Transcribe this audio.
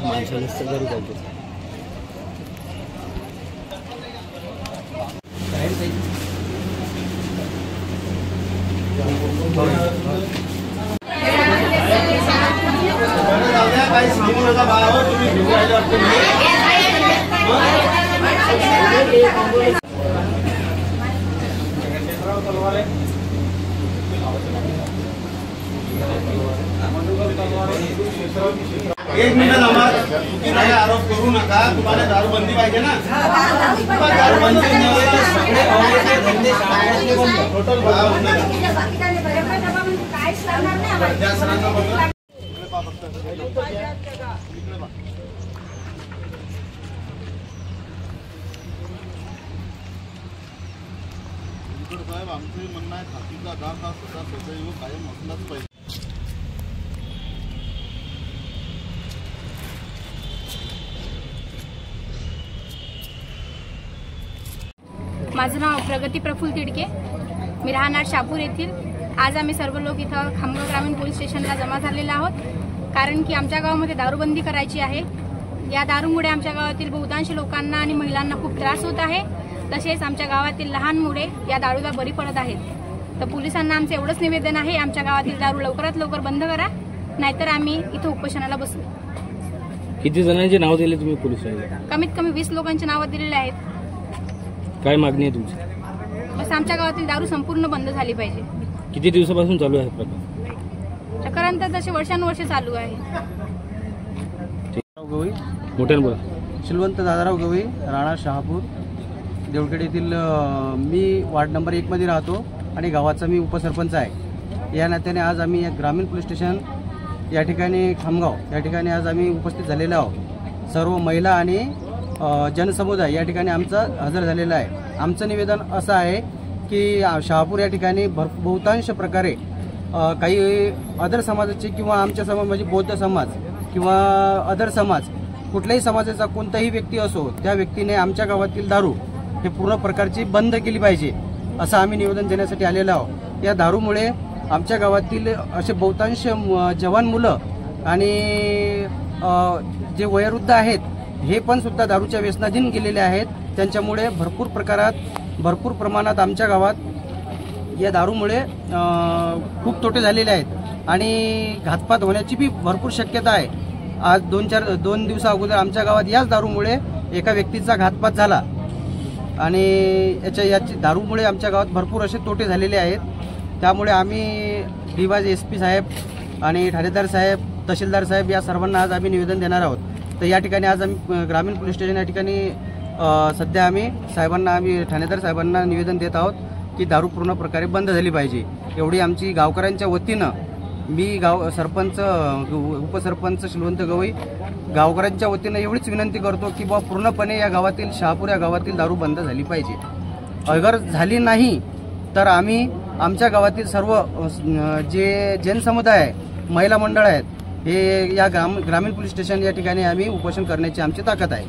माणसाला सगळं पाहिजे. एक मिनिट आम्हाला आरोप करू नका. तुम्हाला दारूबंदी पाहिजे ना. दारूबंदी टोटल साहेब आमचं म्हणणं आहे खातीचा आधार हा सदा सदैव कायम असलाच पाहिजे. माझं नाव प्रगती प्रफुल्ल तिडके. मी राहणार शहापूर येथील. आज आम्ही सर्व लोक इथं खामगाव ग्रामीण पोलीस स्टेशनला जमा झालेलो आहोत, कारण की आमच्या गावामध्ये दारूबंदी करायची आहे. या दारूमुळे आमच्या गावातील बहुतांश लोकांना आणि महिलांना खूप त्रास होत आहे. तसेच आमच्या गावातील लहान मुले या दारूला बरी पडत आहेत. तर पोलिसांना आमचं एवढंच निवेदन आहे, आमच्या गावातील दारू लवकरात लवकर बंद करा, नाहीतर आम्ही इथं उपोषणाला बसू. किती जणांचे नाव दिले तुम्ही पोलिसांना? कमीत कमी 20 लोकांची नावं दिलेली आहेत. काय मागणी आहे तुमची? बस आमच्या गावातील दारू संपूर्ण बंद झाली पाहिजे. किती दिवसापासून चालू आहे प्रकार? प्रकरण तर तसे वर्षानुवर्ष चालू आहे. गवई मोठ्यानं बोला. शिलवंत दादाराव गवई, राणा शहापूर देवळखेड येथील. मी वार्ड नंबर 1 मध्ये राहतो आणि गावाचा मी उपसरपंच आहे. या नात्याने आज आम्ही ग्रामीण पोलीस स्टेशन या ठिकाणी खामगाव या ठिकाणी आज आम्ही उपस्थित झालेलो आहोत. सर्व महिला आणि जनसमुदाय या ठिकाणी आमचा हजर झालेला आहे. आमचं निवेदन असं आहे की शहापूर या ठिकाणी बहुतांश प्रकारे काही अदर समाजाचे किंवा आमच्या समाज म्हणजे बौद्ध समाज किंवा अदर समाज कुठल्याही समाजाचा कोणताही व्यक्ती असो, त्या व्यक्तीने आमच्या गावातील दारू हे पूर्ण प्रकारची बंद केली पाहिजे असं आम्ही निवेदन देण्यासाठी आलेलो आहोत. या दारूमुळे आमच्या गावातील असे बहुतांश जवान मुलं आणि जे वयोवृद्ध आहेत हे पण सुद्धा दारूच्या व्यसनाधीन गेलेले आहेत. त्यांच्यामुळे भरपूर प्रमाणात आमच्या गावात या दारूमुळे खूप तोटे झालेले आहेत आणि घातपात होण्याची बी भरपूर शक्यता आहे. आज 2 दिवसा अगोदर आमच्या गावात याच दारूमुळे एका व्यक्तीचा घातपात झाला आणि याची दारूमुळे आमच्या गावात भरपूर असे तोटे झालेले आहेत. त्यामुळे आम्ही डिवाज SP साहेब आणि ठाणेदार साहेब, तहसीलदार साहेब या सर्वांना आज आम्ही निवेदन देणार आहोत. तर या ठिकाणी आज आम्ही ग्रामीण पोलीस स्टेशन या ठिकाणी सध्या आम्ही ठाणेदार साहेबांना निवेदन देत आहोत की दारू पूर्ण प्रकारे बंद झाली पाहिजे. एवढी आमची गावकऱ्यांच्या वतीनं मी उपसरपंच शिलवंत गवई गावकऱ्यांच्या वतीनं एवढीच विनंती करतो की बा पूर्णपणे या गावातील शहापूर या गावातील दारू बंद झाली पाहिजे. अगर झाली नाही तर आम्ही आमच्या गावातील सर्व जे जनसमुदाय आहे, महिला मंडळ आहेत, हे या ग्रामीण पोलीस स्टेशन या ठिकाणी आम्ही उपोषण करण्याची आमची ताकद आहे.